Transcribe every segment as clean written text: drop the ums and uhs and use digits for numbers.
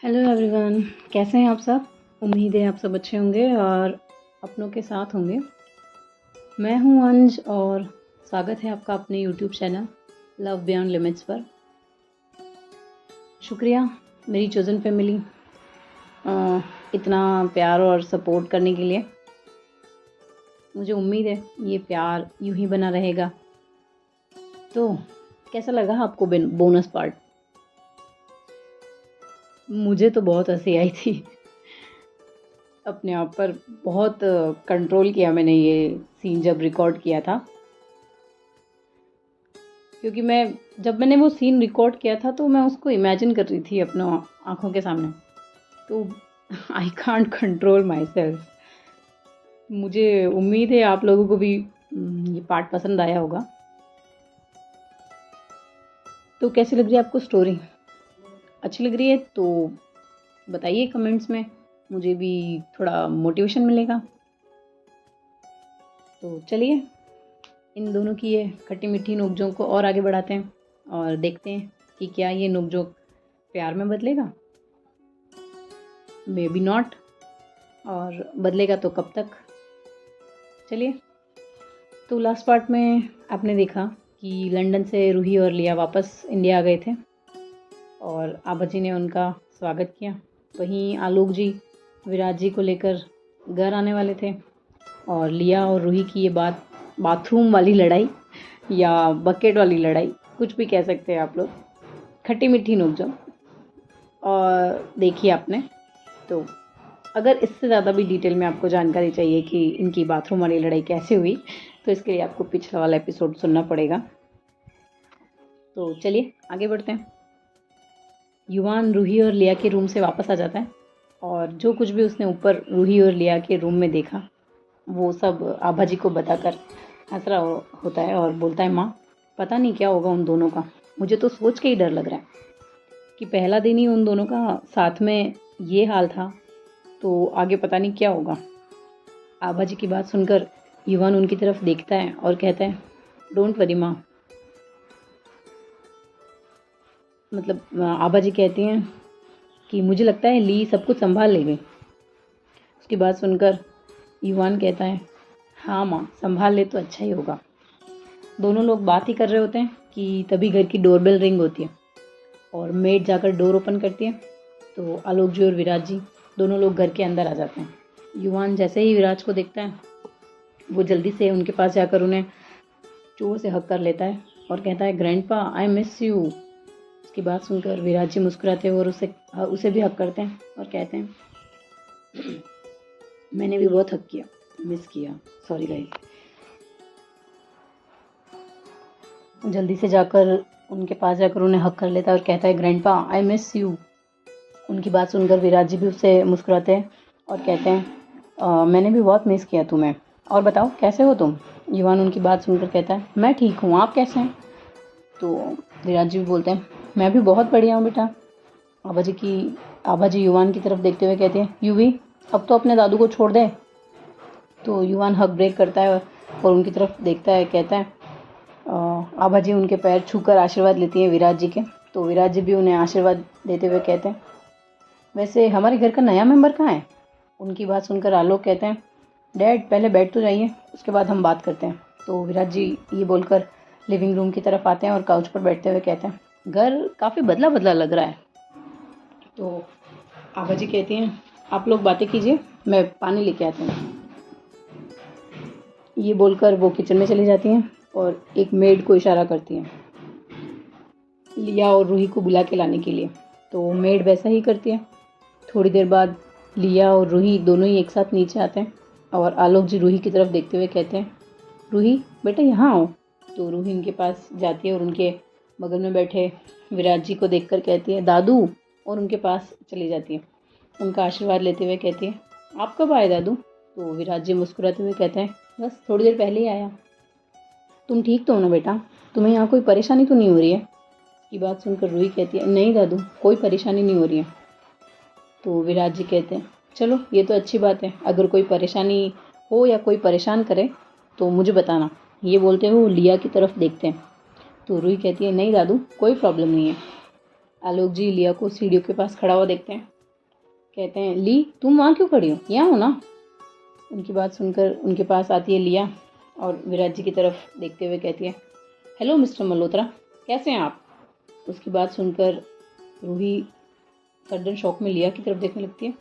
Hello everyone, कैसे हैं आप सब। उम्मीद है आप सब अच्छे होंगे और अपनों के साथ होंगे। मैं हूं अंज और स्वागत है आपका अपने YouTube channel love beyond limits पर। शुक्रिया मेरी चोज़न फैमिली इतना प्यार और सपोर्ट करने के लिए। मुझे उम्मीद है ये प्यार यूं ही बना रहेगा। तो कैसा लगा आपको बोनस पार्ट। मुझे तो बहुत हंसी आई थी। अपने आप पर बहुत कंट्रोल किया मैंने ये सीन जब रिकॉर्ड किया था, क्योंकि जब मैंने वो सीन रिकॉर्ड किया था तो मैं उसको इमेजिन कर रही थी अपने आँखों के सामने। तो I can't control my self. मुझे उम्मीद है आप लोगों को भी ये पार्ट पसंद आया होगा। तो कैसी लग रही है आपको स्टोरी? अच्छी लग रही है तो बताइए कमेंट्स में, मुझे भी थोड़ा मोटिवेशन मिलेगा। तो चलिए इन दोनों की ये खट्टी मीठी नोकझोंक को और आगे बढ़ाते हैं और देखते हैं कि क्या ये नोकझोंक प्यार में बदलेगा। मे बी नॉट, और बदलेगा तो कब तक। चलिए, तो लास्ट पार्ट में आपने देखा कि लंदन से रूही और लिया वापस इंडिया आ गए थे और आभा जी ने उनका स्वागत किया। वहीं आलोक जी विराज जी को लेकर घर आने वाले थे और लिया और रूही की ये बाथरूम वाली लड़ाई या बकेट वाली लड़ाई, कुछ भी कह सकते हैं आप लोग, खट्टी मीठी नोकझोंक और देखिए आपने। तो अगर इससे ज़्यादा भी डिटेल में आपको जानकारी चाहिए कि इनकी बाथरूम वाली लड़ाई कैसे हुई, तो इसके लिए आपको पिछला वाला एपिसोड सुनना पड़ेगा। तो चलिए आगे बढ़ते हैं। युवान रूही और लिया के रूम से वापस आ जाता है और जो कुछ भी उसने ऊपर रूही और लिया के रूम में देखा वो सब आभा जी को बताकर हंस रहा होता है और बोलता है, माँ पता नहीं क्या होगा उन दोनों का। मुझे तो सोच के ही डर लग रहा है कि पहला दिन ही उन दोनों का साथ में ये हाल था, तो आगे पता नहीं क्या होगा। आभा जी की बात सुनकर युवान उनकी तरफ देखता है और कहता है, डोंट वरी माँ। मतलब आभा जी कहती हैं कि मुझे लगता है ली सब कुछ संभाल लेगी। उसकी बात सुनकर युवान कहता है, हाँ माँ संभाल ले तो अच्छा ही होगा। दोनों लोग बात ही कर रहे होते हैं कि तभी घर की डोरबेल रिंग होती है और मेड जाकर डोर ओपन करती है। तो आलोक जी और विराज जी दोनों लोग घर के अंदर आ जाते हैं। युवान जैसे ही विराज को देखता है वो जल्दी से उनके पास जाकर उन्हें जोर से हक कर लेता है और कहता है, ग्रैंडपा आई मिस यू। उसकी बात सुनकर विराज जी मुस्कुराते हैं और उसे भी हक करते हैं और कहते हैं, मैंने भी बहुत हक किया, मिस किया, सॉरी गाइस। जल्दी से जाकर उनके पास जाकर उन्हें हक कर लेता है और कहता है, ग्रैंडपा आई मिस यू। उनकी बात सुनकर विराज जी भी उससे मुस्कुराते हैं और कहते हैं, मैंने भी बहुत मिस किया तुम्हें, और बताओ कैसे हो तुम। युवान उनकी बात सुनकर कहता है, मैं ठीक हूँ, आप कैसे हैं। तो विराज जी भी बोलते हैं, मैं भी बहुत बढ़िया हूँ बेटा। आभा जी युवान की तरफ देखते हुए कहते हैं, युवी अब तो अपने दादू को छोड़ दे। तो युवान हक ब्रेक करता है और उनकी तरफ देखता है, कहता है, आभा जी उनके पैर छूकर आशीर्वाद लेती हैं विराज जी के। तो विराज जी भी उन्हें आशीर्वाद देते हुए कहते हैं, वैसे हमारे घर का नया मेंबर कहाँ है। उनकी बात सुनकर आलोक कहते हैं, डैड पहले बैठ तो जाइए, उसके बाद हम बात करते हैं। तो विराज जी ये बोलकर लिविंग रूम की तरफ आते हैं और काउच पर बैठते हुए कहते हैं, घर काफ़ी बदला बदला लग रहा है। तो आभा जी कहती हैं, आप लोग बातें कीजिए, मैं पानी लेके आती हूँ। ये बोलकर वो किचन में चली जाती हैं और एक मेड को इशारा करती हैं लिया और रूही को बुला के लाने के लिए। तो मेड वैसा ही करती है। थोड़ी देर बाद लिया और रूही दोनों ही एक साथ नीचे आते हैं और आलोक जी रूही की तरफ देखते हुए कहते हैं, रूही बेटा यहाँ आओ। तो रूही इनके पास जाती है और उनके बगल में बैठे विराज जी को देखकर कहती है, दादू, और उनके पास चली जाती है। उनका आशीर्वाद लेते हुए कहती है, आप कब आए दादू। तो विराज जी मुस्कुराते हुए कहते हैं, बस थोड़ी देर पहले ही आया। तुम ठीक तो हो ना बेटा, तुम्हें यहाँ कोई परेशानी तो नहीं हो रही है। की बात सुनकर रूही कहती है, नहीं दादू कोई परेशानी नहीं हो रही है। तो विराज जी कहते हैं, चलो ये तो अच्छी बात है, अगर कोई परेशानी हो या कोई परेशान करे तो मुझे बताना। ये बोलते हुए वो लिया की तरफ देखते हैं। तो रूही कहती है, नहीं दादू कोई प्रॉब्लम नहीं है, आलोक जी लिया को सीढ़ियों के पास खड़ा हुआ देखते हैं। कहते हैं, ली तुम वहाँ क्यों खड़ी हो, यहाँ हो ना। उनकी बात सुनकर उनके पास आती है लिया और विराट जी की तरफ देखते हुए कहती है, हेलो मिस्टर मल्होत्रा, कैसे हैं आप। उसकी बात सुनकर रूही सडन शॉक में लिया की तरफ देखने लगती है।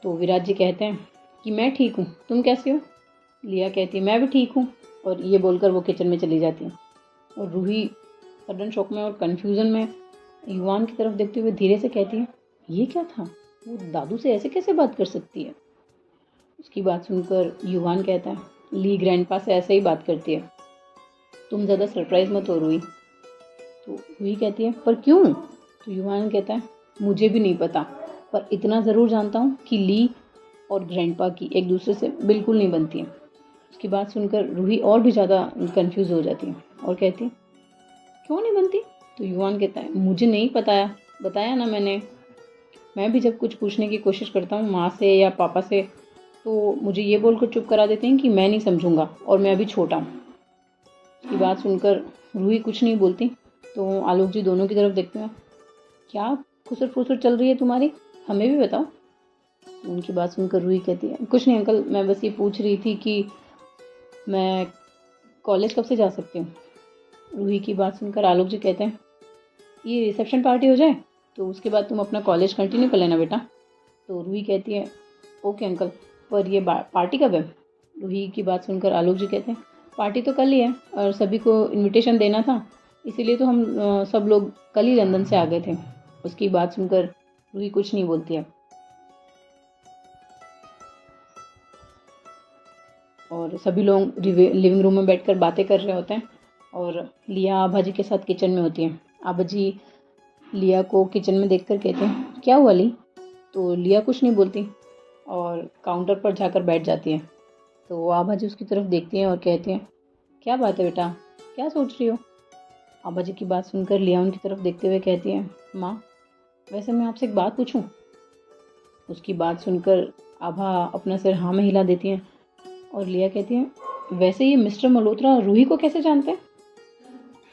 तो विराट जी कहते हैं कि मैं ठीक हूँ, तुम कैसे हो। लिया कहती है, मैं भी ठीक हूँ, और ये बोलकर वो किचन में चली जाती है। और रूही सडन शॉक में और कन्फ्यूज़न में युवान की तरफ देखते हुए धीरे से कहती है, ये क्या था, वो दादू से ऐसे कैसे बात कर सकती है। उसकी बात सुनकर युवान कहता है, ली ग्रैंडपा से ऐसे ही बात करती है, तुम ज़्यादा सरप्राइज मत हो रूही। तो रूही कहती है, पर क्यों। तो युवान कहता है, मुझे भी नहीं पता, पर इतना ज़रूर जानता हूँ कि ली और ग्रैंडपा की एक दूसरे से बिल्कुल नहीं बनती है। उसकी बात सुनकर रूही और भी ज़्यादा कंफ्यूज हो जाती है और कहती है, क्यों नहीं बनती। तो युवान कहता है, मुझे नहीं बताया ना मैंने। मैं भी जब कुछ पूछने की कोशिश करता हूँ माँ से या पापा से, तो मुझे ये बोलकर चुप करा देते हैं कि मैं नहीं समझूंगा और मैं अभी छोटा हूँ। उसकी बात सुनकर रूही कुछ नहीं बोलती। तो आलोक जी दोनों की तरफ देखते हैं, क्या खुसर फुसर चल रही है तुम्हारी, हमें भी बताओ। तो उनकी बात सुनकर रूही कहती है, कुछ नहीं अंकल, मैं बस ये पूछ रही थी कि मैं कॉलेज कब से जा सकती हूँ। रूही की बात सुनकर आलोक जी कहते हैं, ये रिसेप्शन पार्टी हो जाए तो उसके बाद तुम अपना कॉलेज कंटिन्यू कर लेना बेटा। तो रूही कहती है, ओके अंकल, पर ये पार्टी कब है। रूही की बात सुनकर आलोक जी कहते हैं, पार्टी तो कल ही है और सभी को इनविटेशन देना था, इसीलिए तो हम सब लोग कल ही लंदन से आ गए थे। उसकी बात सुनकर रूही कुछ नहीं बोलती है और सभी लोग लिविंग रूम में बैठकर बातें कर रहे होते हैं। और लिया आभा जी के साथ किचन में होती है। आभा जी लिया को किचन में देखकर कहते हैं, क्या हुआ ली। तो लिया कुछ नहीं बोलती और काउंटर पर जाकर बैठ जाती है। तो आभा जी उसकी तरफ देखती हैं और कहती हैं, क्या बात है बेटा, क्या सोच रही हो। आभा जी की बात सुनकर लिया उनकी तरफ देखते हुए कहती है, माँ वैसे मैं आपसे एक बात पूछूं। उसकी बात सुनकर आभा अपना सिर हाँ में हिला देती हैं और लिया कहती है, वैसे ये मिस्टर मल्होत्रा रूही को कैसे जानते हैं।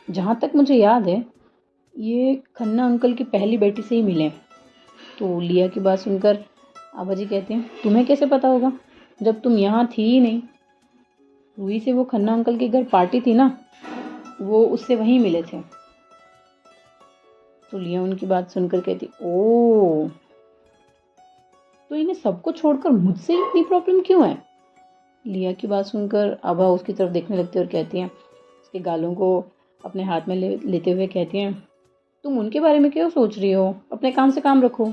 जहाँ तक मुझे याद है ये खन्ना अंकल की पहली बेटी से ही मिले। तो लिया की बात सुनकर आभा जी कहते हैं, तुम्हें कैसे पता होगा जब तुम यहाँ थी ही नहीं। रूही से वो खन्ना अंकल के घर पार्टी थी ना, वो उससे वहीं मिले थे। तो लिया उनकी बात सुनकर कहती, ओ तो इन्हें सबको छोड़कर मुझसे इतनी प्रॉब्लम क्यों है। लिया की बात सुनकर आभा उसकी तरफ देखने लगती है और कहती हैं, उसके गालों को अपने हाथ में लेते हुए कहती हैं, तुम उनके बारे में क्यों सोच रही हो, अपने काम से काम रखो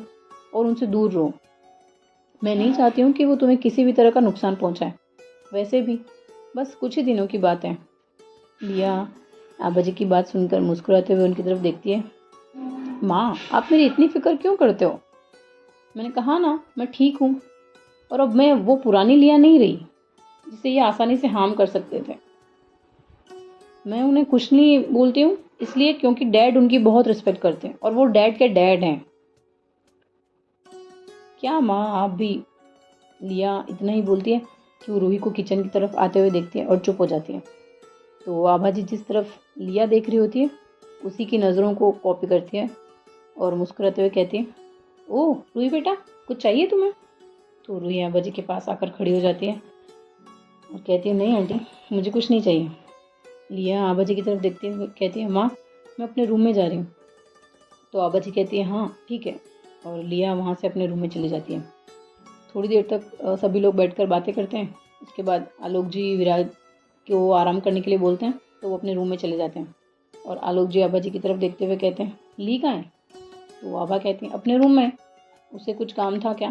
और उनसे दूर रहो। मैं नहीं चाहती हूँ कि वो तुम्हें किसी भी तरह का नुकसान पहुँचाए, वैसे भी बस कुछ ही दिनों की बात है। लिया आभा जी की बात सुनकर मुस्कुराते हुए उनकी तरफ देखती है, माँ आप मेरी इतनी फिक्र क्यों करते हो। मैंने कहा ना मैं ठीक हूँ, और अब मैं वो पुरानी लिया नहीं रही जिसे ये आसानी से हार्म कर सकते थे। मैं उन्हें कुछ नहीं बोलती हूँ इसलिए क्योंकि डैड उनकी बहुत रिस्पेक्ट करते हैं और वो डैड के डैड हैं। क्या माँ आप भी। लिया इतना ही बोलती है कि वो रूही को किचन की तरफ आते हुए देखती है और चुप हो जाती है। तो आभा जी जिस तरफ लिया देख रही होती है उसी की नज़रों को कॉपी करती है और मुस्कुराते हुए कहती है, ओह रूही बेटा कुछ चाहिए तुम्हें। तो रूही आभा जी के पास आकर खड़ी हो जाती है और कहती है, नहीं आंटी मुझे कुछ नहीं चाहिए। लिया आभा जी की तरफ देखती है कहती है, माँ मैं अपने रूम में जा रही हूँ। तो आभा जी कहती है, हाँ ठीक है, और लिया वहाँ से अपने रूम में चली जाती है। थोड़ी देर तक सभी लोग बैठकर बातें करते हैं। उसके बाद आलोक जी विराट को आराम करने के लिए बोलते हैं तो वो अपने रूम में चले जाते हैं। और आलोक जी आभा जी की तरफ देखते हुए कहते हैं, ली कहाँ है। तो आभा कहती हैं, अपने रूम में, उससे कुछ काम था क्या।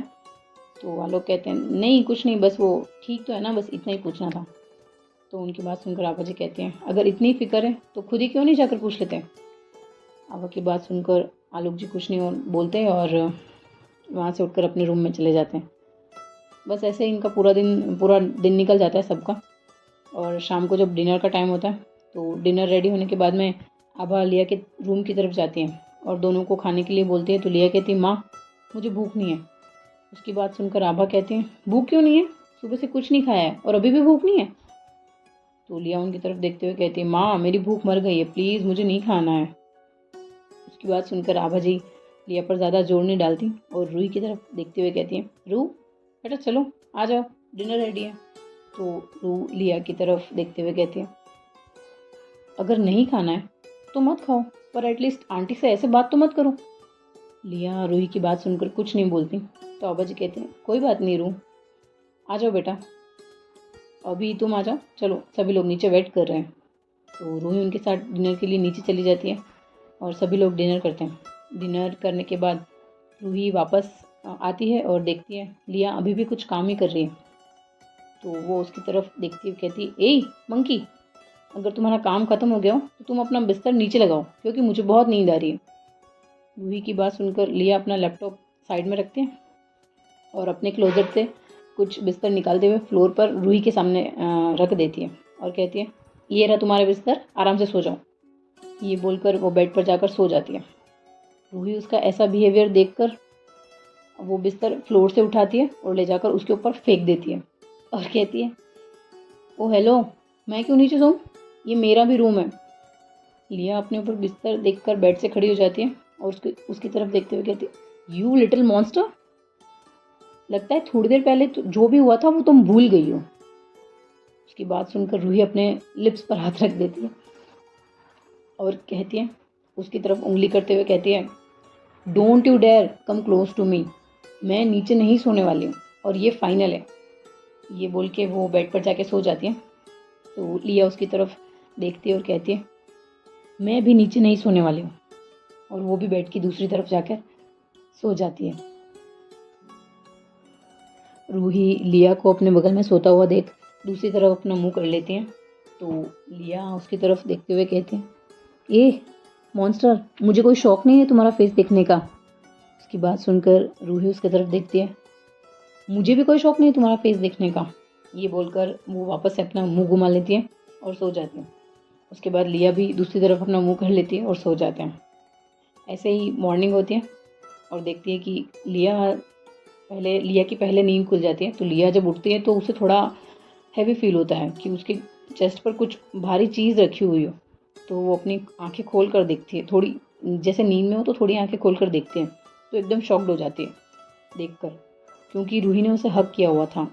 तो आलोक कहते हैं, नहीं कुछ नहीं, बस वो ठीक तो है ना, बस इतना ही पूछना था। तो उनकी बात सुनकर आभा जी कहते हैं, अगर इतनी फिक्र है तो खुद ही क्यों नहीं जाकर पूछ लेते। आभा की बात सुनकर आलोक जी कुछ नहीं बोलते और वहाँ से उठकर अपने रूम में चले जाते हैं। बस ऐसे ही इनका पूरा दिन निकल जाता है सबका। और शाम को जब डिनर का टाइम होता है तो डिनर रेडी होने के बाद में आभा लिया के रूम की तरफ जाती है और दोनों को खाने के लिए बोलती है। तो लिया कहती है, माँ मुझे भूख नहीं है। उसकी बात सुनकर आभा कहती है, भूख क्यों नहीं है, सुबह से कुछ नहीं खाया है और अभी भी भूख नहीं है। तो लिया उनकी तरफ देखते हुए कहती है, माँ मेरी भूख मर गई है, प्लीज़ मुझे नहीं खाना है। उसकी बात सुनकर आभा जी लिया पर ज़्यादा जोर नहीं डालती और रूही की तरफ देखते हुए कहती है, रूह बेटा चलो आ जाओ, डिनर रेडी है। तो रूह लिया की तरफ देखते हुए कहती है, अगर नहीं खाना है तो मत खाओ, पर एटलीस्ट आंटी से ऐसे बात तो मत करो। लिया रूही की बात सुनकर कुछ नहीं बोलती। तो अब्बा जी कहते हैं, कोई बात नहीं रूह, आ जाओ बेटा, अभी तुम आ जाओ, चलो सभी लोग नीचे वेट कर रहे हैं। तो रूही उनके साथ डिनर के लिए नीचे चली जाती है और सभी लोग डिनर करते हैं। डिनर करने के बाद रूही वापस आती है और देखती है लिया अभी भी कुछ काम ही कर रही है। तो वो उसकी तरफ देखती हुई कहती है, ए मंकी, अगर तुम्हारा काम ख़त्म हो गया हो तो तुम अपना बिस्तर नीचे लगाओ, क्योंकि मुझे बहुत नींद आ रही है। रूही की बात सुनकर लिया अपना लैपटॉप साइड में रखते हैं और अपने क्लोजेट से कुछ बिस्तर निकालते हुए फ्लोर पर रूही के सामने रख देती है और कहती है, ये रहा तुम्हारा बिस्तर, आराम से सो जाओ। ये बोलकर वो बेड पर जाकर सो जाती है। रूही उसका ऐसा बिहेवियर देखकर वो बिस्तर फ्लोर से उठाती है और ले जाकर उसके ऊपर फेंक देती है और कहती है, ओ हेलो, मैं क्यों नीचे सोऊं, ये मेरा भी रूम है। लिया अपने ऊपर बिस्तर देखकर बेड से खड़ी हो जाती है और उसकी तरफ देखते हुए कहती है, यू लिटिल मॉन्स्टर, लगता है थोड़ी देर पहले तो जो भी हुआ था वो तुम भूल गई हो। उसकी बात सुनकर रूही अपने लिप्स पर हाथ रख देती है और कहती है, उसकी तरफ उंगली करते हुए कहती है, don't you dare come close to me, मैं नीचे नहीं सोने वाली हूँ और ये फाइनल है। ये बोल के वो बेड पर जाके सो जाती है। तो लिया उसकी तरफ देखती है और कहती है, मैं भी नीचे नहीं सोने वाली हूँ, और वो भी बेड की दूसरी तरफ जाकर सो जाती है। रूही लिया को अपने बगल में सोता हुआ देख दूसरी तरफ अपना मुंह कर लेती है। तो लिया उसकी तरफ देखते हुए कहती है, ए मॉन्स्टर, मुझे कोई शौक नहीं है तुम्हारा फेस देखने का। उसकी बात सुनकर रूही उसकी तरफ देखती है, मुझे भी कोई शौक नहीं तुम्हारा फेस देखने का। ये बोलकर वो वापस से अपना मुंह घुमा लेती है और सो जाती है। उसके बाद लिया भी दूसरी तरफ अपना मुंह कर लेती है और सो जाते हैं। ऐसे ही मॉर्निंग होती है और देखती है कि लिया की पहले नींद खुल जाती है। तो लिया जब उठती है तो उसे थोड़ा हैवी फील होता है कि उसके चेस्ट पर कुछ भारी चीज़ रखी हुई हो। तो वो अपनी आंखें खोल कर देखती है, थोड़ी जैसे नींद में हो तो थोड़ी आंखें खोल कर देखती है। तो एकदम शॉक्ड हो जाती है देखकर, क्योंकि रूही ने उसे हक किया हुआ था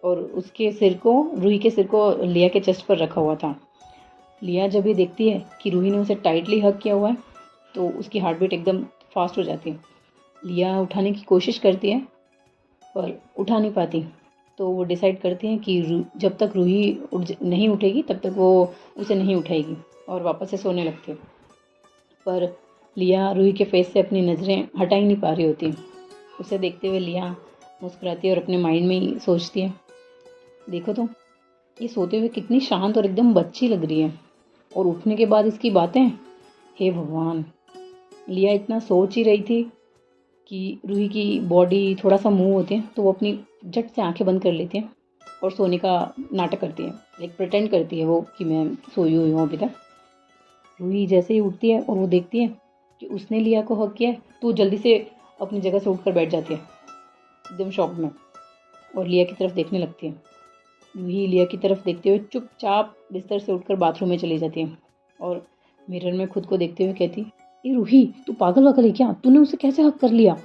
और रूही के सिर को लिया के चेस्ट पर रखा हुआ था। लिया जब ये देखती है कि रूही ने उसे टाइटली हक किया हुआ है तो उसकी हार्ट बीट एकदम फास्ट हो जाती है। लिया उठाने की कोशिश करती है पर उठा नहीं पाती। तो वो डिसाइड करती हैं कि जब तक रूही नहीं उठेगी तब तक वो उसे नहीं उठाएगी और वापस से सोने लगती है। पर लिया रूही के फेस से अपनी नज़रें हटा ही नहीं पा रही होती। उसे देखते हुए लिया मुस्कुराती है और अपने माइंड में ही सोचती है, देखो तो ये सोते हुए कितनी शांत और एकदम बच्ची लग रही है, और उठने के बाद इसकी बातें, हे भगवान। लिया इतना सोच ही रही थी कि रूही की बॉडी थोड़ा सा मूव होती है तो वो अपनी झट से आंखें बंद कर लेती है और सोने का नाटक करती है, लाइक प्रिटेंड करती है वो कि मैं सोई हुई हूँ अभी तक। रूही जैसे ही उठती है और वो देखती है कि उसने लिया को हक किया है तो जल्दी से अपनी जगह से उठकर बैठ जाती है एकदम शॉक में और लिया की तरफ देखने लगती है। रूही लिया की तरफ देखते हुए चुपचाप बिस्तर से उठकर बाथरूम में चली जाती है और मिरर में खुद को देखते हुए कहती, ये रूही तू पागल वागल है क्या, तूने उसे कैसे हक कर लिया।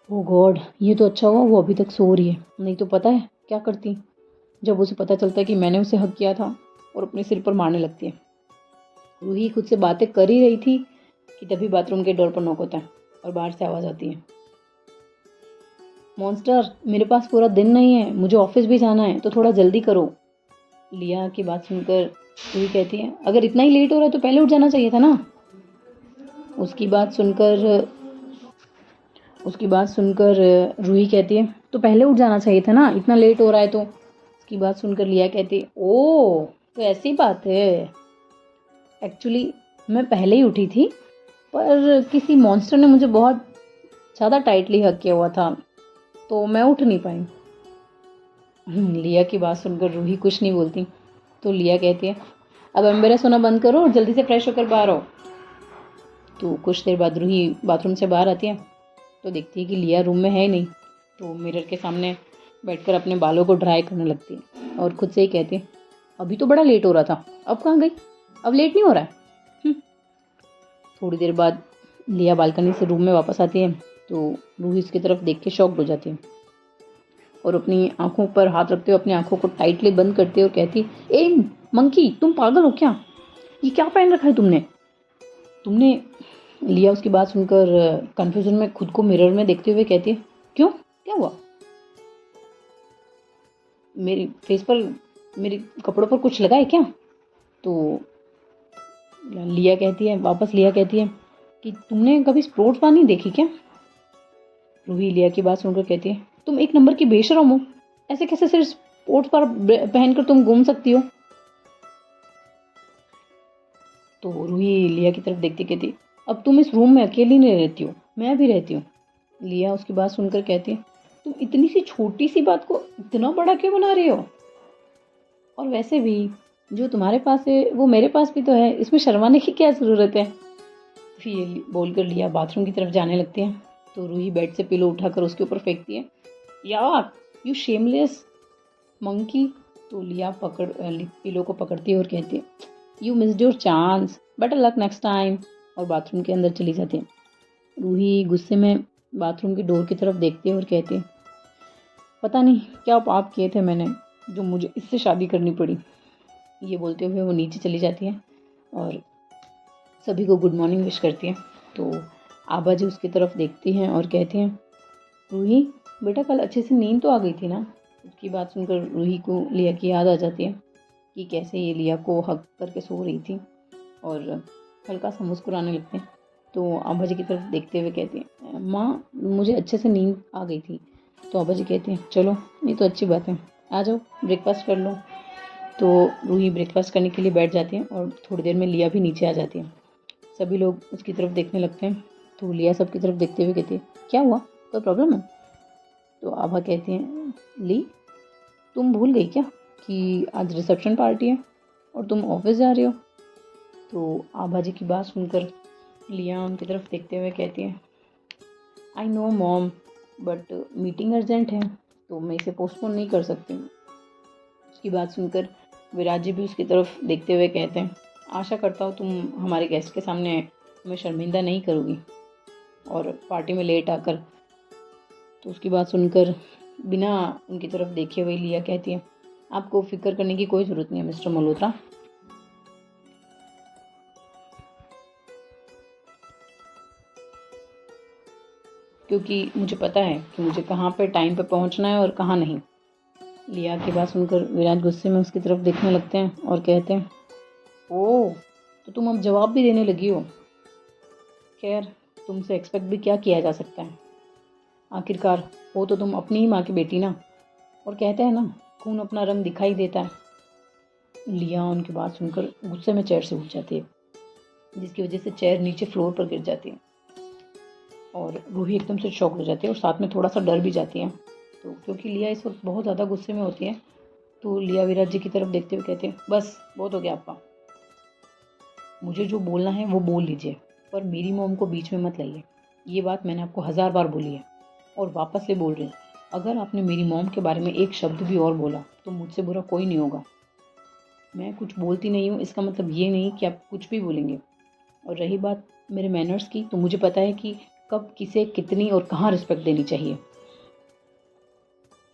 ओ गॉड, ये तो अच्छा हुआ वो अभी तक सो रही है, नहीं तो पता है क्या करती जब उसे पता चलता है कि मैंने उसे हक किया था, और अपने सिर पर मारने लगती है। रूही खुद से बातें कर ही रही थी कि तभी बाथरूम के डोर पर नॉक होता है और बाहर से आवाज़ आती है, मॉन्स्टर मेरे पास पूरा दिन नहीं है, मुझे ऑफिस भी जाना है तो थोड़ा जल्दी करो। लिया की बात सुनकर रूही कहती है, अगर इतना ही लेट हो रहा है तो पहले उठ जाना चाहिए था ना। उसकी बात सुनकर रूही कहती है, तो पहले उठ जाना चाहिए था ना, इतना लेट हो रहा है तो। उसकी बात सुनकर लिया कहती है, ओ तो ऐसी बात है, एक्चुअली मैं पहले ही उठी थी पर किसी मॉन्स्टर ने मुझे बहुत ज़्यादा टाइटली हक किया हुआ था तो मैं उठ नहीं पाई। लिया की बात सुनकर रूही कुछ नहीं बोलती। तो लिया कहती है, अब एम्बेरस होना बंद करो और जल्दी से फ्रेश होकर बाहर आओ। तो कुछ देर बाद रूही बाथरूम से बाहर आती है तो देखती है कि लिया रूम में है ही नहीं। तो मिरर के सामने बैठकर अपने बालों को ड्राई करने लगती है और खुद से ही कहती है, अभी तो बड़ा लेट हो रहा था, अब कहाँ गई, अब लेट नहीं हो रहा है। थोड़ी देर बाद लिया बालकनी से रूम में वापस आती है तो रूही इसकी तरफ देख के शॉक्ड हो जाती है और अपनी आंखों पर हाथ रखते हुए अपनी आंखों को टाइटली बंद करती है और कहती, ए मंकी, तुम पागल हो क्या? ये क्या पहन रखा है तुमने? लिया उसकी बात सुनकर कंफ्यूजन में खुद को मिरर में देखते हुए कहती है, क्यों, क्या हुआ? मेरी फेस पर, मेरे कपड़ों पर कुछ लगा है क्या? तो लिया कहती है कि तुमने कभी स्पोर्ट्स बार नहीं देखी क्या? रूही लिया की बात सुनकर कहती है, तुम एक नंबर की बेशरम हो, ऐसे कैसे सिर्फ स्पोर्ट्स बार पहनकर तुम घूम सकती हो? तो रूही लिया की तरफ देखती कहती, अब तुम इस रूम में अकेली नहीं रहती हो, मैं भी रहती हूँ। लिया उसकी बात सुनकर कहती है, तुम इतनी सी छोटी सी बात को इतना बड़ा क्यों बना रही हो? और वैसे भी जो तुम्हारे पास है वो मेरे पास भी तो है, इसमें शर्माने की क्या ज़रूरत है? फिर ये बोलकर लिया बाथरूम की तरफ जाने लगती है तो रूही बेड से पिलो उठाकर उसके ऊपर फेंकती है, यार यू शेमलेस मंकी। तो लिया पिलो को पकड़ती है और कहती है, you missed your chance, better luck next time, और बाथरूम के अंदर चली जाती है। रूही गुस्से में बाथरूम की डोर की तरफ देखती है और कहती है, पता नहीं क्या पाप किए थे मैंने जो मुझे इससे शादी करनी पड़ी। ये बोलते हुए वो नीचे चली जाती है और सभी को गुड मॉर्निंग विश करती है। तो आबा जी उसकी तरफ देखती हैं और कहती हैं, रूही बेटा कल अच्छे से नींद तो आ गई थी ना? उसकी बात सुनकर रूही को लिया की याद आ जाती है कि कैसे ये लिया को हक करके सो रही थी और हल्का सा मुस्कुराने लगते हैं। तो आबा जी की तरफ देखते हुए कहती हैं, माँ मुझे अच्छे से नींद आ गई थी। तो आबा जी कहती हैं, चलो ये तो अच्छी बात है, आ जाओ ब्रेकफास्ट कर लो। तो रूही ब्रेकफास्ट करने के लिए बैठ जाती है और थोड़ी देर में लिया भी नीचे आ जाती है। सभी लोग उसकी तरफ देखने लगते हैं तो लिया सबकी तरफ देखते हुए कहती है, क्या हुआ, कोई प्रॉब्लम है? तो आभा कहती हैं, ली तुम भूल गई क्या कि आज रिसेप्शन पार्टी है और तुम ऑफिस जा रही हो? तो आभा जी की बात सुनकर लिया उनकी तरफ देखते हुए कहती है, I know mom, but meeting urgent है तो मैं इसे पोस्टपोन नहीं कर सकती। उसकी बात सुनकर विराज जी भी उसकी तरफ देखते हुए कहते हैं, आशा करता हूँ तुम हमारे गेस्ट के सामने हमें शर्मिंदा नहीं करोगी और पार्टी में लेट आकर। तो उसकी बात सुनकर बिना उनकी तरफ देखे हुए लिया कहती है, आपको फिक्र करने की कोई ज़रूरत नहीं है मिस्टर मल्होत्रा। क्योंकि मुझे पता है कि मुझे कहाँ पे टाइम पे पहुँचना है और कहाँ नहीं। लिया की बात सुनकर विराज गुस्से में उसकी तरफ देखने लगते हैं और कहते हैं, ओह तो तुम अब जवाब भी देने लगी हो। खैर तुमसे एक्सपेक्ट भी क्या किया जा सकता है, आखिरकार हो तो तुम अपनी ही माँ की बेटी ना, और कहते हैं ना खून अपना रंग दिखाई देता है। लिया उनकी बात सुनकर गुस्से में चेयर से उठ जाती है जिसकी वजह से चेयर नीचे फ्लोर पर गिर जाती है और रूही एकदम से शॉक हो जाती है और साथ में थोड़ा सा डर भी जाती है। तो क्योंकि लिया इस वक्त बहुत ज़्यादा गुस्से में होती है तो लिया विराज जी की तरफ देखते हुए कहते हैं, बस बहुत हो गया आपका, मुझे जो बोलना है वो बोल लीजिए पर मेरी मॉम को बीच में मत लाइए। ये बात मैंने आपको 1000 बार बोली है और वापस से बोल रही हूँ, अगर आपने मेरी मॉम के बारे में एक शब्द भी और बोला तो मुझसे बुरा कोई नहीं होगा। मैं कुछ बोलती नहीं हूँ इसका मतलब ये नहीं कि आप कुछ भी बोलेंगे। और रही बात मेरे मैनर्स की, तो मुझे पता है कि कब किसे कितनी और कहाँ रिस्पेक्ट देनी चाहिए।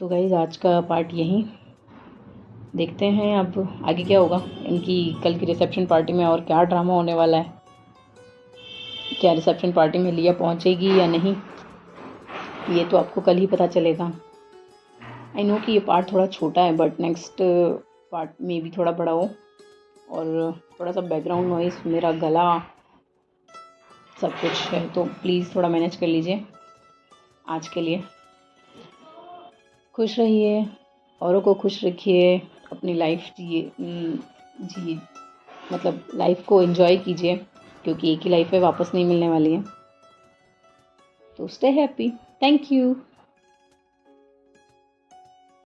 तो गाइस आज का पार्ट यहीं, देखते हैं अब आगे क्या होगा। इनकी कल की रिसेप्शन पार्टी में और क्या ड्रामा होने वाला है, क्या रिसेप्शन पार्टी में लिया पहुंचेगी या नहीं, ये तो आपको कल ही पता चलेगा। आई नो कि ये पार्ट थोड़ा छोटा है बट नेक्स्ट पार्ट में भी थोड़ा बड़ा हो और थोड़ा सा बैकग्राउंड नॉइस, मेरा गला सब कुछ है तो प्लीज़ थोड़ा मैनेज कर लीजिए। आज के लिए खुश रहिए, औरों को खुश रखिए, अपनी लाइफ जी मतलब लाइफ को एंजॉय कीजिए क्योंकि एक ही लाइफ है, वापस नहीं मिलने वाली है। तो स्टे हैप्पी। Thank you.